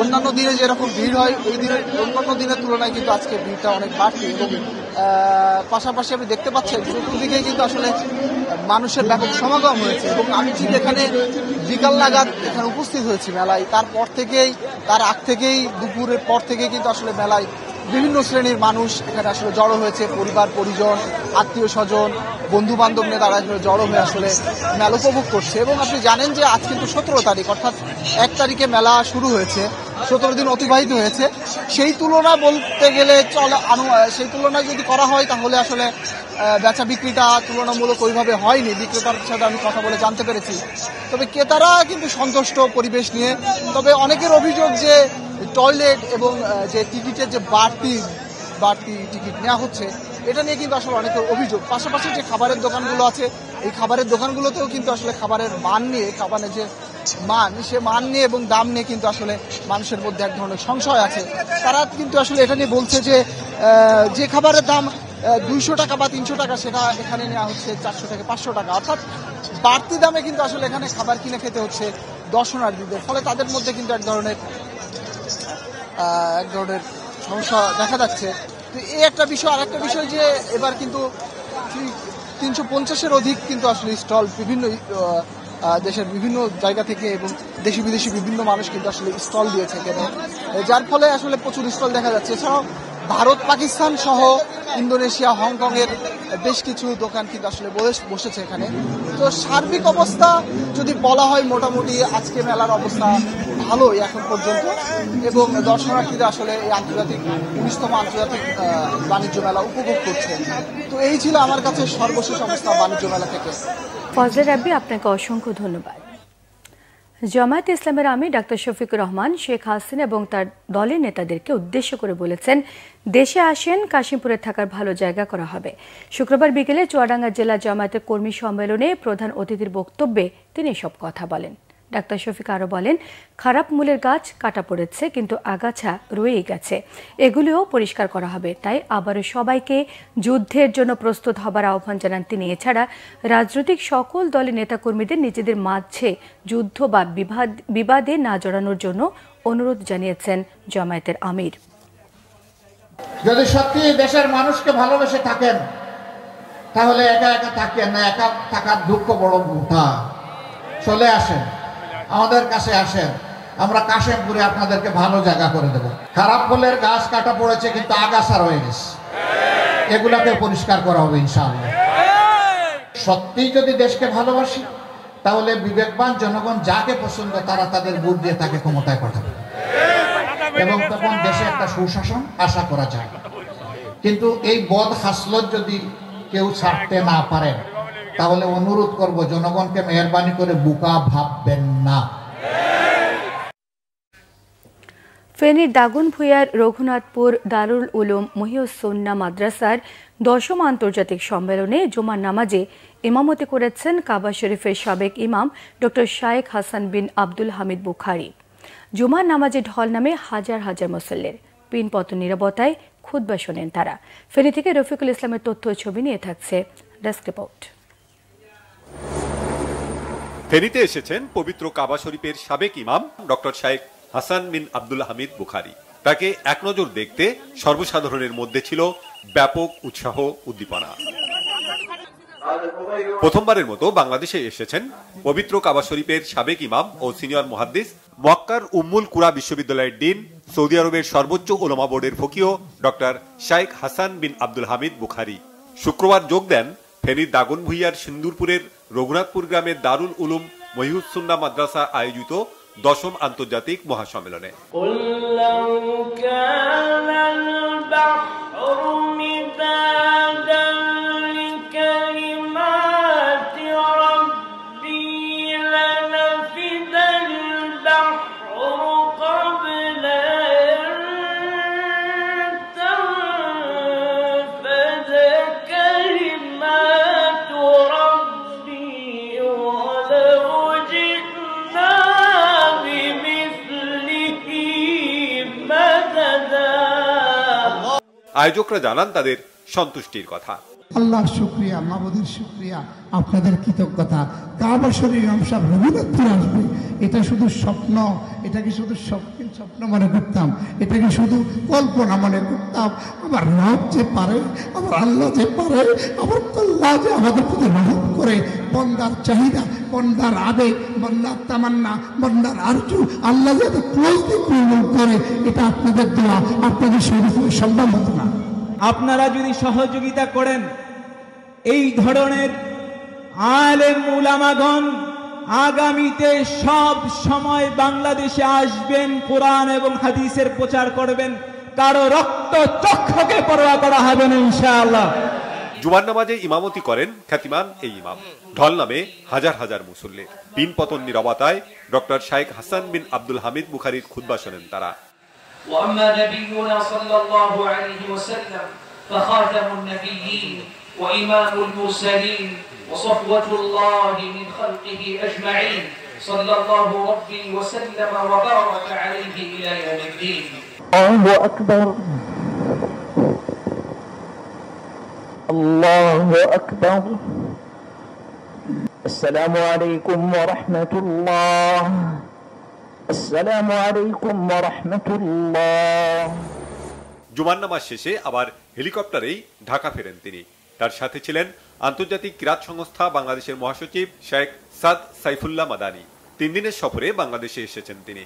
অন্যান্য দিনে যেরকম ভিড় হয় এই দিনের অন্যান্য দিনের তুলনায় কিন্তু আজকে ভিড়টা অনেক বাড়তি এবং পাশাপাশি আপনি দেখতে পাচ্ছেন চতুর্দিকে কিন্তু আসলে মানুষের ব্যাপক সমাগম হয়েছে এবং আমি ঠিক এখানে বিকাল নাগাদ এখানে উপস্থিত হয়েছি মেলায়। তার আগ থেকেই দুপুরের পর থেকেই কিন্তু আসলে মেলায় বিভিন্ন শ্রেণীর মানুষ এখানে আসলে জড়ো হয়েছে। পরিবার পরিজন, আত্মীয় স্বজন, বন্ধু বান্ধব নিয়ে তারা আসলে জড়ো হয়ে আসলে মেলা উপভোগ করছে। এবং আপনি জানেন যে আজ কিন্তু 17 তারিখ, অর্থাৎ 1 তারিখে মেলা শুরু হয়েছে, 17 দিন অতিবাহিত হয়েছে। সেই তুলনা বলতে গেলে সেই তুলনায় যদি করা হয় তাহলে আসলে বেচা বিক্রিটা তুলনামূলক ওইভাবে হয়নি। বিক্রেতার সাথে আমি কথা বলে জানতে পেরেছি, তবে ক্রেতারা কিন্তু সন্তুষ্ট পরিবেশ নিয়ে। তবে অনেকের অভিযোগ যে টয়লেট এবং যে টিকিটের যে বাড়তি টিকিট নেওয়া হচ্ছে, এটা নিয়ে কিন্তু আসলে অনেকের অভিযোগ। পাশাপাশি যে খাবারের দোকানগুলো আছে, এই খাবারের দোকানগুলোতেও কিন্তু আসলে খাবারের মান নিয়ে, খাবারের যে সে মান নিয়ে এবং দাম নিয়ে কিন্তু আসলে মানুষের মধ্যে এক ধরনের সংশয় আছে। তারা কিন্তু আসলে এটা নিয়ে বলছে যে খাবারের দাম 200 টাকা বা 300 টাকা, সেটা এখানে নেওয়া হচ্ছে 400 থেকে 500 টাকা, অর্থাৎ বাড়তি দামে কিন্তু আসলে এখানে খাবার কিনে খেতে হচ্ছে দর্শনার্থীদের। ফলে তাদের মধ্যে কিন্তু এক ধরনের সমস্যা দেখা যাচ্ছে। তো এই একটা বিষয়। আর একটা বিষয় যে এবার কিন্তু 350-এর অধিক কিন্তু আসলে স্টল বিভিন্ন দেশের বিভিন্ন জায়গা থেকে এবং দেশি বিদেশি বিভিন্ন মানুষ কিন্তু আসলে স্টল দিয়েছে এখানে, যার ফলে আসলে প্রচুর স্টল দেখা যাচ্ছে। এছাড়াও ভারত, পাকিস্তান সহ ইন্দোনেশিয়া, হংকংয়ের বেশ কিছু দোকান কিন্তু আসলে বসেছে এখানে। তো সার্বিক অবস্থা যদি বলা হয়, মোটামুটি আজকে মেলার অবস্থা ভালোই এখন পর্যন্ত এবং দর্শনার্থীরা আসলে এই 19তম আন্তর্জাতিক বাণিজ্য মেলা উপভোগ করছে। তো এই ছিল আমার কাছে সর্বশেষ অবস্থা বাণিজ্য মেলা থেকে। ফজলে রাব্বি, আপনাকে অসংখ্য ধন্যবাদ। জামায়াতে ইসলামের আমির ডাক্তার শফিকুর রহমান শেখ হাসিনা এবং তার দলের নেতাদেরকে উদ্দেশ্য করে বলেছেন, দেশে আসেন, কাশিমপুরে থাকার ভালো জায়গা করা হবে। শুক্রবার বিকেলে চুয়াডাঙ্গা জেলা জামায়াতের কর্মী সম্মেলনে প্রধান অতিথির বক্তব্যে তিনি এসব কথা বলেন। ডাক্তার শফিক আরও বলেন, খারাপ মূলের গাছ কাটা পড়েছে, কিন্তু আগাছা রয়েই গেছে, এগুলিও পরিষ্কার করা হবে। তাই আবারও সবাইকে যুদ্ধের জন্য প্রস্তুত হবার আহ্বান জানান তিনি। এছাড়া রাজনৈতিক সকল দলের নেতাকর্মীদের নিজেদের মাঝে যুদ্ধ বা বিবাদে না জড়ানোর জন্য অনুরোধ জানিয়েছেন জামায়াতের আমির। যদি সত্যি দেশের মানুষকে ভালোবেসে থাকেন তাহলে একা একা থাকেন না, একা থাকার দুঃখ বড় মুঠা। চলে আসেন, আমাদের কাছে আসেন, আমরা কাশিমপুরে আপনাদেরকে ভালো জায়গা করে দেব। খারাপ ফলের গাছ কাটা পড়েছে, কিন্তু আগাছা রয়ে গেছে, এগুলাকে পরিষ্কার করা হবে ইনশাআল্লাহ। সত্যিই যদি দেশকে ভালোবাসি তাহলে বিবেকবান জনগণ যাকে পছন্দ তারা তাদের ভোট দিয়ে তাকে ক্ষমতায় পাঠাবে এবং তখন দেশে একটা সুশাসন আশা করা যায়। কিন্তু এই বদ হাসলত যদি কেউ ছাড়তে না পারেন তাহলে অনুরোধ করব জনগণকে মেহরবানি করে বোকা ভাববেন না। ফেনীর দাগনভূঞার রঘুনাথপুর দারুল উলুম মহিউস-সুন্নাহ মাদ্রাসার 10ম আন্তর্জাতিক সম্মেলনে জুমার নামাজে ইমামতি করেছেন কাবা শরীফের সাবেক ইমাম ডক্টর শায়েখ হাসান বিন আব্দুল হামিদ বুখারী। জুমার নামাজে ঢল নামে হাজার হাজার মুসল্লির পিনপত নীরবতায় খুতবা শোনেন তারা। ফেনী থেকে রফিকুল ইসলামের তথ্য ছবি নিয়ে থাকছে ডেস্ক রিপোর্ট। ফেনীতে এসেছেন পবিত্র কাবা শরীফের সাবেক ইমাম ডক্টর শায়েখ হাসান বিন আব্দুল হামিদ বুখারী। তাকে এক নজর দেখতে সর্বসাধারণের মধ্যে ছিল ব্যাপক উৎসাহ উদ্দীপনা। প্রথমবারের মতো বাংলাদেশে এসেছেন পবিত্র কাবা শরীফের সাবেক ইমাম ও সিনিয়র মুহাদ্দিস, মক্কার উম্মুল কুরা বিশ্ববিদ্যালয়ের ডিন, সৌদি আরবের সর্বোচ্চ উলামা বোর্ডের ফকিহ ডক্টর শায়েখ হাসান বিন আব্দুল হামিদ বুখারী। শুক্রবার যোগ দেন ফেনীর দাগনভূঞার সিন্দুরপুরের রঘুনাথপুর গ্রামের দারুল উলুম মহিউস-সুন্নাহ মাদ্রাসা আয়োজিত 10ম আন্তর্জাতিক মহাসম্মেলনে। আয়োজকরা জানান তাদের সন্তুষ্টির কথা। আল্লাহর শুকরিয়া, মাবুদের শুকরিয়া, আপনাদের কৃতজ্ঞতা। কাবা শরীফ ইমাম সাহেব রঘুনাথপুর আসবে, এটা শুধু স্বপ্ন, এটাকে শুধু স্বপ্ন মনে করতাম, এটাকে শুধু কল্পনা মনে করতাম। আমার রব যে পারে, আমার আল্লাহ যে পারে, আমার আল্লাহ যে আমাদের প্রতি রহম করে, বন্দার চাহিদা, বন্দার আবেগ, বন্দার তামান্না, বন্দার আরজু আল্লাহ যে এত ক্লোজলি পূরণ করে, এটা আপনাদের দোয়া, আপনাদের শরীরে সম্ভব হতো না। আপনারা যদি সহযোগিতা করেন, এই ধরনের আলেম উলামাগণ আগামীতে সব সময় বাংলাদেশে আসবেন, কোরআন এবং হাদিসের প্রচার করবেন, কারো রক্ত চক্ষুকে পরোয়া করা হবে না ইনশাআল্লাহ। জুমার নামাজে ইমামতি করেন খ্যাতিমান এই ইমাম। ঢল নামে হাজার হাজার মুসল্লি। পিনপতন নীরবতায় ডক্টর শায়েখ হাসান বিন আব্দুল হামিদ বুখারীর খুতবা শোনেন তারা। وأما نبينا صلى الله عليه وسلم فخاتم النبيين وإمام المرسلين وصفوة الله من خلقه أجمعين صلى الله ربي وسلم وبارك عليه إلى يوم الدين. الله أكبر الله أكبر. السلام عليكم ورحمة الله. আসসালামু আলাইকুম ওয়া রাহমাতুল্লাহ। জুমার নামাজ শেষে আবার হেলিকপ্টারেই ঢাকা ফেরেন তিনি। তার সাথে ছিলেন আন্তর্জাতিক কিরাত সংস্থা বাংলাদেশের মহাসচিব শেখ সাদ সাইফুল্লাহ মাদানী। 3 দিনের সফরে বাংলাদেশে এসেছেন তিনি।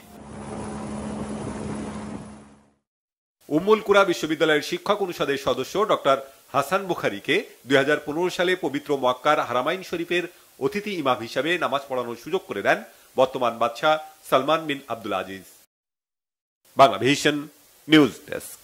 উম্মুল কুরা বিশ্ববিদ্যালয়ের শিক্ষক অনুষদের সদস্য ডক্টর হাসান বুখারীকে 2015 সালে পবিত্র মক্কার হারামাইন শরীফের অতিথি ইমাম হিসাবে নামাজ পড়ানোর সুযোগ করে দেন বর্তমান বাদশাহ Salman bin Abdul Aziz. Banglavision news desk.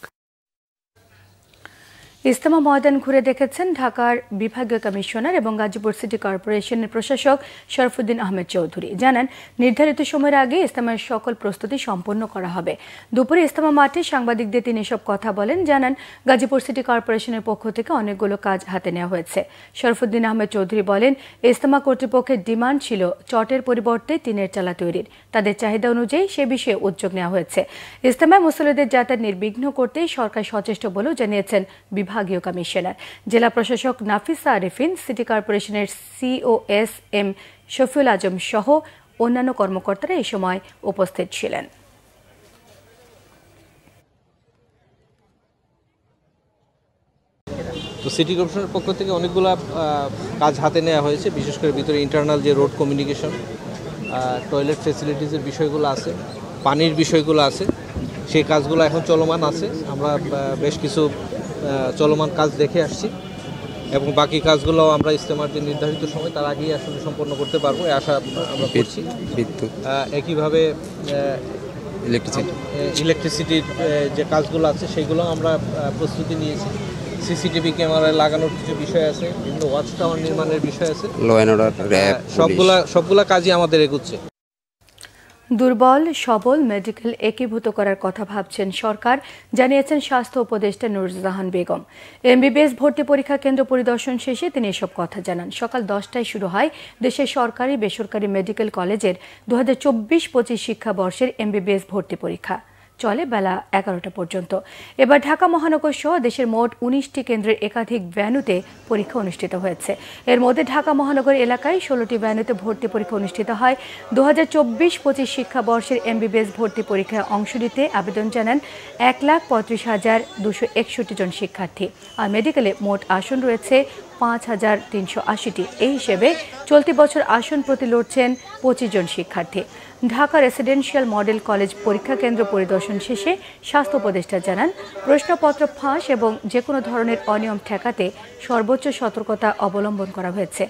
Ijtema ময়দান ঘুরে দেখেছেন ঢাকার বিভাগীয় কমিশনার এবং গাজীপুর সিটি কর্পোরেশনের প্রশাসক শরফুদ্দিন আহমেদ চৌধুরী। জানান, নির্ধারিত সময়ের আগে ইজতেমার সকল প্রস্তুতি সম্পন্ন করা হবে। দুপুরে ইজতেমা মাঠে সাংবাদিকদের তিনি এসব কথা বলেন। জানান, গাজীপুর সিটি কর্পোরেশনের পক্ষ থেকে অনেকগুলো কাজ হাতে নেওয়া হয়েছে। শরফুদ্দিন আহমেদ চৌধুরী বলেন, ইজতেমা কর্তৃপক্ষের ডিমান্ড ছিল চটের পরিবর্তে টিনের চালা তৈরির। তাদের চাহিদা অনুযায়ী সে বিষয়ে উদ্যোগ নেওয়া হয়েছে। ইজতেমায় মুসল্লিদের যাতায়াত নির্বিঘ্ন করতে সরকার সচেষ্ট বলেও জানিয়েছেন বিভাগীয় কমিশনার। জেলা প্রশাসক নাফিসা আরিফিন, সিটি কর্পোরেশনের সিওএস এম শফিউল আজম সহ অন্যান্য কর্মকর্তারা এই সময় উপস্থিত ছিলেন। তো সিটি কর্পোরেশনের পক্ষ থেকে অনেকগুলো কাজ হাতে নেওয়া হয়েছে, বিশেষ করে ভিতরে ইন্টারনাল যে রোড কমিউনিকেশন, টয়লেট ফেসিলিটিসের বিষয়গুলো আছে, পানির বিষয়গুলো আছে, সেই কাজগুলো এখন চলমান আছে। আমরা বেশ কিছু চলমান কাজ দেখে আসছি এবং বাকি কাজগুলো আমরা ইজতেমার যে নির্ধারিত সময় তার আগেই আসলে সম্পন্ন করতে পারবো এই আশা আমরা করছি। একইভাবে ইলেকট্রিসিটির যে কাজগুলো আছে সেইগুলো আমরা প্রস্তুতি নিয়েছি। সিসিটিভি ক্যামেরা লাগানোর কিছু বিষয় আছে, বিভিন্ন ওয়াচ টাওয়ার নির্মাণের বিষয় আছে, ল অ্যান্ড অর্ডার, র্যাব, সবগুলা কাজই আমাদের এগুচ্ছে। দুর্বল সবল মেডিকেল একীভূত করার কথা ভাবছেন সরকার, জানিয়েছেন স্বাস্থ্য উপদেষ্টা নুরজাহান বেগম। এমবিবিএস ভর্তি পরীক্ষা কেন্দ্র পরিদর্শন শেষে তিনি এসব কথা জানান। সকাল 10টায় শুরু হয় দেশের সরকারি বেসরকারি মেডিকেল কলেজের 2024-25 শিক্ষাবর্ষের এমবিবিএস ভর্তি পরীক্ষা। চলে বেলা 11টা পর্যন্ত। এবার ঢাকা মহানগর সহ দেশের মোট 19টি কেন্দ্রের একাধিক ভ্যানুতে পরীক্ষা অনুষ্ঠিত হয়েছে। এর মধ্যে ঢাকা মহানগর এলাকায় 16টি ভ্যানুতে ভর্তি পরীক্ষা অনুষ্ঠিত হয়। 2024-25 শিক্ষাবর্ষের এমবিবিএস ভর্তি পরীক্ষায় অংশ নিতে আবেদন জানান 1,35,261 জন শিক্ষার্থী। আর মেডিকেলে মোট আসন রয়েছে 5,380টি। এই হিসেবে চলতি বছর আসন প্রতি লড়ছেন 25 জন শিক্ষার্থী। ঢাকা রেসিডেন্সিয়াল মডেল কলেজ পরীক্ষা কেন্দ্র পরিদর্শন শেষে স্বাস্থ্য উপদেষ্টা জানান, প্রশ্নপত্র ফাঁস এবং যে কোনো ধরনের অনিয়ম ঠেকাতে সর্বোচ্চ সতর্কতা অবলম্বন করা হয়েছে।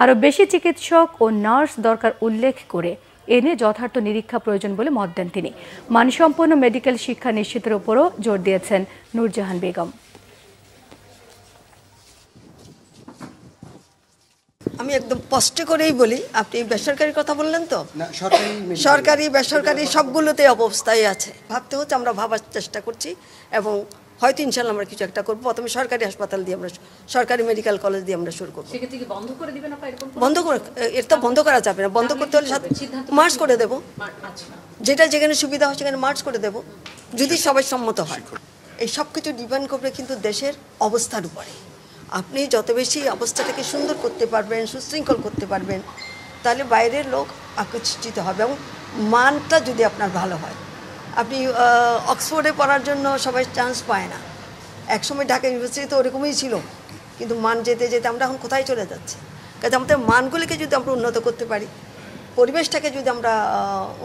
আরও বেশি চিকিৎসক ও নার্স দরকার উল্লেখ করে এ নিয়ে যথার্থ নিরীক্ষা প্রয়োজন বলে মত দেন তিনি। মানসম্পন্ন মেডিকেল শিক্ষা নিশ্চিতের উপরও জোর দিয়েছেন নুরজাহান বেগম। আমি একদম স্পষ্ট করেই বলি, আপনি বেসরকারি কথা বললেন তো, সরকারি বেসরকারি সবগুলোতে অবস্থায় আছে। ভাবতে হচ্ছে, আমরা ভাবার চেষ্টা করছি এবং হয়তো ইনশাল্লাহ আমরা কিছু একটা করবো। প্রথমে সরকারি হাসপাতাল দিয়ে আমরা, সরকারি মেডিকেল কলেজ দিয়ে আমরা শুরু করবো। বন্ধ করে, এর তো বন্ধ করা যাবে না। বন্ধ করতে হলে মার্চ করে দেবো, যেটা যেখানে সুবিধা হয় সেখানে মার্চ করে দেবো, যদি সবাই সম্মত হয়। এই সব কিছু ডিপেন্ড করবে কিন্তু দেশের অবস্থার উপরে। আপনি যত বেশি অবস্থাটাকে সুন্দর করতে পারবেন, সুশৃঙ্খল করতে পারবেন, তাহলে বাইরের লোক আকর্ষিত হবে এবং মানটা যদি আপনার ভালো হয়। আপনি অক্সফোর্ডে পড়ার জন্য সবাই চান্স পায় না। একসময় ঢাকা ইউনিভার্সিটি তো ওরকমই ছিল, কিন্তু মান যেতে যেতে আমরা এখন কোথায় চলে যাচ্ছি। কাজে আমাদের মানগুলিকে যদি আমরা উন্নত করতে পারি, পরিবেশটাকে যদি আমরা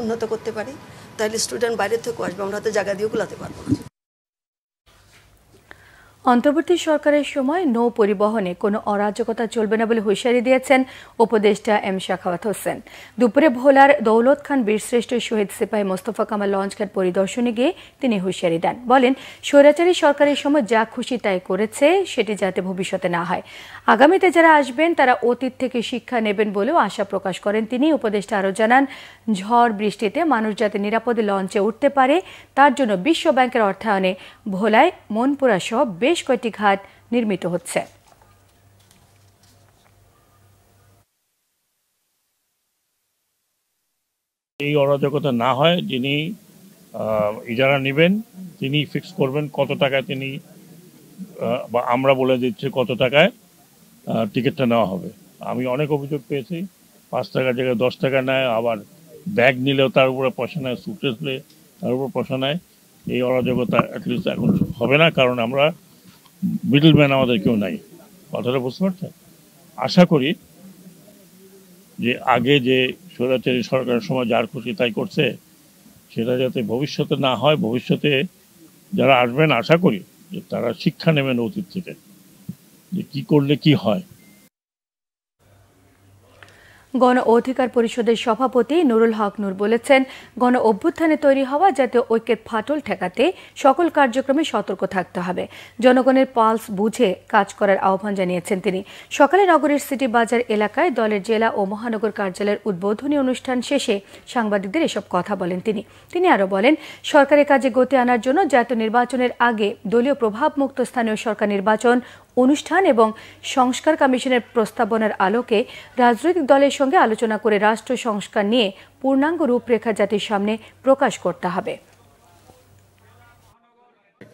উন্নত করতে পারি, তাহলে স্টুডেন্ট বাইরের থেকেও আসবে, আমরা হয়তো জায়গা দিয়েও কুলাতে পারবো না। অন্তর্বর্তী সরকারের সময় নৌ পরিবহনে কোনো অরাজকতা চলবে না বলে হুঁশিয়ারি দিয়েছেন উপদেষ্টা এম শাখাওয়াত হোসেন। দুপুরে ভোলার দৌলত খান বীরশ্রেষ্ঠ শহীদ সিপাহী মোস্তফা কামাল লঞ্চঘাট পরিদর্শনে গিয়ে তিনি হুঁশিয়ারি দেন। বলেন, স্বৈরাচারী সরকারের সময় যা খুশি তাই করেছে, সেটি যাতে ভবিষ্যতে না হয়। আগামীতে যারা আসবেন তারা অতীত থেকে শিক্ষা নেবেন বলেও আশা প্রকাশ করেন তিনি। উপদেষ্টা আরও জানান, ঝড় বৃষ্টিতে মানুষ যাতে নিরাপদে লঞ্চে উঠতে পারে তার জন্য বিশ্ব ব্যাংকের অর্থায়নে ভোলায় মনপুরা সহ বেশ কয়েকটি ঘাট নির্মিত হচ্ছে। এই অরাজকতা না হয়, যিনি ইজারা নেবেন তিনি ফিক্স করবেন কত টাকায় তিনি, বা আমরা বলে দিচ্ছি কত টাকায় টিকিটটা নেওয়া হবে। আমি অনেক অভিযোগ পেয়েছি, 5 টাকার জায়গায় 10 টাকা নেয়, আবার ব্যাগ নিলেও তার উপরে পয়সা নেয়, সুটকেস নিলে তার উপর পয়সা নেয়। এই অরাজকতা অ্যাটলিস্ট এখন হবে না, কারণ আমরা মিডলম্যান আমাদের কেউ নাই। কথাটা বুঝতে পারছেন? আশা করি যে আগে যে স্বৈরাচারী সরকারের সময় যার খুশি তাই করছে, সেটা যাতে ভবিষ্যতে না হয়। ভবিষ্যতে যারা আসবেন আশা করি যে তারা শিক্ষা নেবেন অতীত থেকে, যে কি করলে কি হয়। গণ অধিকার পরিষদের সভাপতি নুরুল হক নূর বলেছেন, গণ অভ্যুত্থানে তৈরি হওয়া জাতীয় ঐক্যের ফাটল ঠেকাতে সকল কার্যক্রমে সতর্ক থাকতে হবে। জনগণের পালস বুঝে কাজ করার আহ্বান জানিয়েছেন তিনি। সকালে নগরীর সিটি বাজার এলাকায় দলের জেলা ও মহানগর কার্যালয়ের উদ্বোধনী অনুষ্ঠান শেষে সাংবাদিকদের এসব কথা বলেন তিনি আরও বলেন, সরকারের কাজে গতি আনার জন্য জাতীয় নির্বাচনের আগে দলীয় প্রভাবমুক্ত স্থানীয় সরকার নির্বাচন অনুষ্ঠান এবং সংস্কার কমিশনের প্রস্তাবনার আলোকে রাজনৈতিক দলের সঙ্গে আলোচনা করে রাষ্ট্র সংস্কার নিয়ে পূর্ণাঙ্গ রূপরেখা জাতির সামনে প্রকাশ করতে হবে।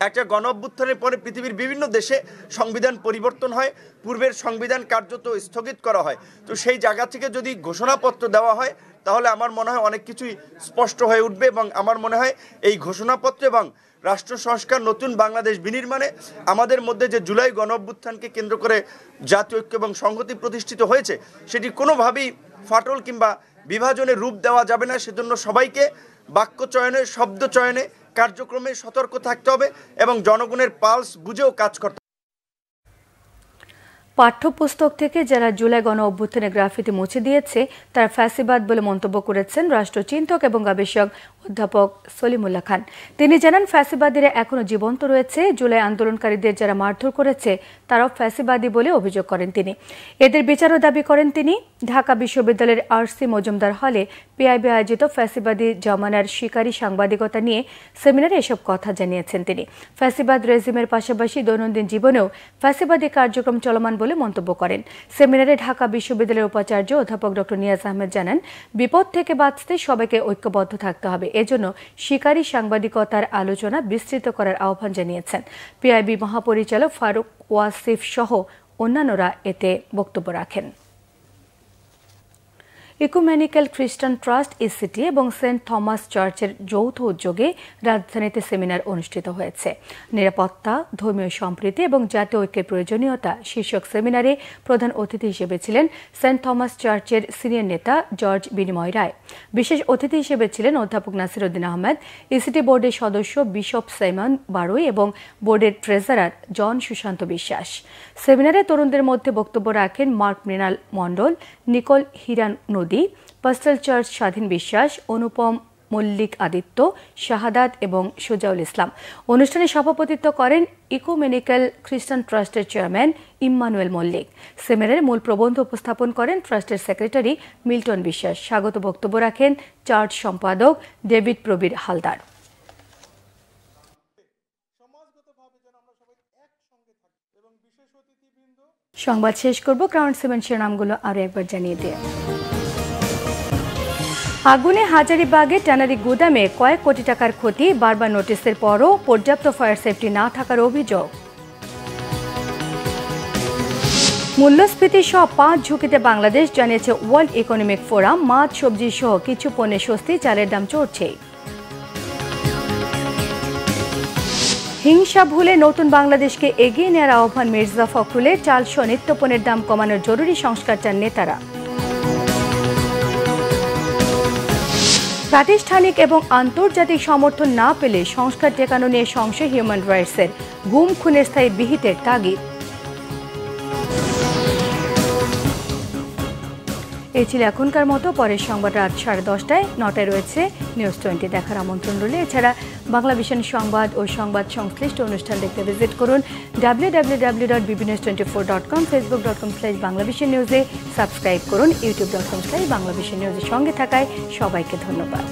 একটা গণ অভ্যুত্থানের পরে পৃথিবীর বিভিন্ন দেশে সংবিধান পরিবর্তন হয়, পূর্বের সংবিধান কার্যত স্থগিত করা হয়। তো সেই জায়গা থেকে যদি ঘোষণাপত্র দেওয়া হয়, তাহলে আমার মনে হয় অনেক কিছুই স্পষ্ট হয়ে উঠবে এবং আমার মনে হয় এই ঘোষণাপত্র এবং রাষ্ট্র সংস্কার নতুন বাংলাদেশ বিনির্মাণে আমাদের মধ্যে যে জুলাই গণ অভ্যুত্থানকে কেন্দ্র করে জাতীয় ঐক্য এবং সংহতি প্রতিষ্ঠিত হয়েছে, সেটি কোনোভাবেই ফাটল কিংবা বিভাজনের রূপ দেওয়া যাবে না। সেজন্য সবাইকে বাক্য চয়নে, শব্দ চয়নে, কার্যক্রমে সতর্ক থাকতে হবে এবং জনগণের পালস বুঝেও কাজ করতে হবে। পাঠ্যপুস্তক থেকে যারা জুলাই গণ অভ্যুত্থানে গ্রাফিতি মুছে দিয়েছে তারা ফ্যাসিবাদ বলে মন্তব্য করেছেন রাষ্ট্রচিন্তক এবং গবেষক অধ্যাপক সলিমুল্লাহ খান। তিনি জানান, ফ্যাসিবাদীরা এখনো জীবন্ত রয়েছে। জুলাই আন্দোলনকারীদের যারা মারধর করেছে তারাও ফ্যাসিবাদী বলে অভিযোগ করেন তিনি। এদের বিচারও দাবি করেন তিনি। ঢাকা বিশ্ববিদ্যালয়ের আরসি মজুমদার হলে পিআইবি আয়োজিত ফ্যাসিবাদী জমানার শিকারী সাংবাদিকতা নিয়ে সেমিনারে এসব কথা জানিয়েছেন তিনি। ফ্যাসিবাদ রেজিমের পাশাপাশি দৈনন্দিন জীবনেও ফ্যাসিবাদী কার্যক্রম চলমান বলে মন্তব্য করেন। সেমিনারে ঢাকা বিশ্ববিদ্যালয়ের উপাচার্য অধ্যাপক ডক্টর নিয়াজ আহমেদ জানান, বিপদ থেকে বাঁচতে সবাইকে ঐক্যবদ্ধ থাকতে হবে। এজন্য শিকারী সাংবাদিকতার আলোচনা বিস্তৃত করার আহ্বান জানিয়েছেন। পিআইবি মহাপরিচালক ফারুক ওয়াসিফ সহ অন্যান্যরা এতে বক্তব্য রাখেন। ইকুমেনিক্যাল খ্রিস্টান ট্রাস্ট ইসিটি এবং সেন্ট থমাস চার্চের যৌথ উদ্যোগে রাজধানীতে সেমিনার অনুষ্ঠিত হয়েছে। নিরাপত্তা, ধর্মীয় সম্প্রীতি এবং জাতীয় ঐক্যের প্রয়োজনীয়তা শীর্ষক সেমিনারে প্রধান অতিথি হিসেবে ছিলেন সেন্ট থমাস চার্চের সিনিয়র নেতা জর্জ বিনিময় রায়। বিশেষ অতিথি হিসেবে ছিলেন অধ্যাপক নাসিরউদ্দিন আহমেদ, ইসিটি বোর্ডের সদস্য বিশপ সাইমন বারুই এবং বোর্ডের ট্রেজারার জন সুশান্ত বিশ্বাস। সেমিনারে তরুণদের মধ্যে বক্তব্য রাখেন মার্ক মৃণাল মণ্ডল, নিকোল হিরান নদী, পাস্টাল চার্চ স্বাধীন বিশ্বাস, অনুপম মল্লিক আদিত্য, শাহাদাত এবং সুজাউল ইসলাম। অনুষ্ঠানে সভাপতিত্ব করেন ইকুমেনিক্যাল খ্রিস্টান ট্রাস্টের চেয়ারম্যান ইম্মানুয়েল মল্লিক। সেমিনারে মূল প্রবন্ধ উপস্থাপন করেন ট্রাস্টের সেক্রেটারি মিল্টন বিশ্বাস। স্বাগত বক্তব্য রাখেন চার্চ সম্পাদক ডেভিড প্রবীর হালদার। সংবাদ শেষ করব, ক্রাউন সিমেন্ট শিরোনামগুলো আরো একবার জানিয়ে দিয়ে। আগুনে হাজারীবাগে ট্যানারি গুদামে কয়েক কোটি টাকার ক্ষতি, বারবার নোটিশের পরও পর্যাপ্ত ফায়ার সেফটি না থাকার অভিযোগ। মূল্যস্ফীতি সহ 5 ঝুঁকিতে বাংলাদেশ, জানিয়েছে ওয়ার্ল্ড ইকোনমিক ফোরাম। মাছ, সবজি সহ কিছু পণ্যে স্বস্তি, চালের দাম চড়ছে। হিংসা ভুলে নতুন বাংলাদেশকে এগিয়ে নেওয়ার আহ্বান মির্জা ফখরুলের। চাল সহ নিত্যপণ্যের দাম কমানোর জরুরি সংস্কার চান নেতারা। প্রাতিষ্ঠানিক এবং আন্তর্জাতিক সমর্থন না পেলে সংস্কার টেকানো নিয়ে সংশয় হিউম্যান রাইটসের। গুম খুনের স্থায়ী বিহিতের তাগিদ। এই ছিল এখনকার মতো। পরের সংবাদ রাত 10:30টায়, 9টায় রয়েছে নিউজ 20 দেখার আমন্ত্রণ রইল। এছাড়া বাংলা ভিশন সংবাদ ও সংবাদ সংশ্লিষ্ট অনুষ্ঠান দেখতে ভিজিট করুন www.bbnews24.com, facebook.com/banglavisionnews-এ সাবস্ক্রাইব করুন, youtube.com/banglavisionnews-এর সঙ্গে থাকায় সবাইকে ধন্যবাদ।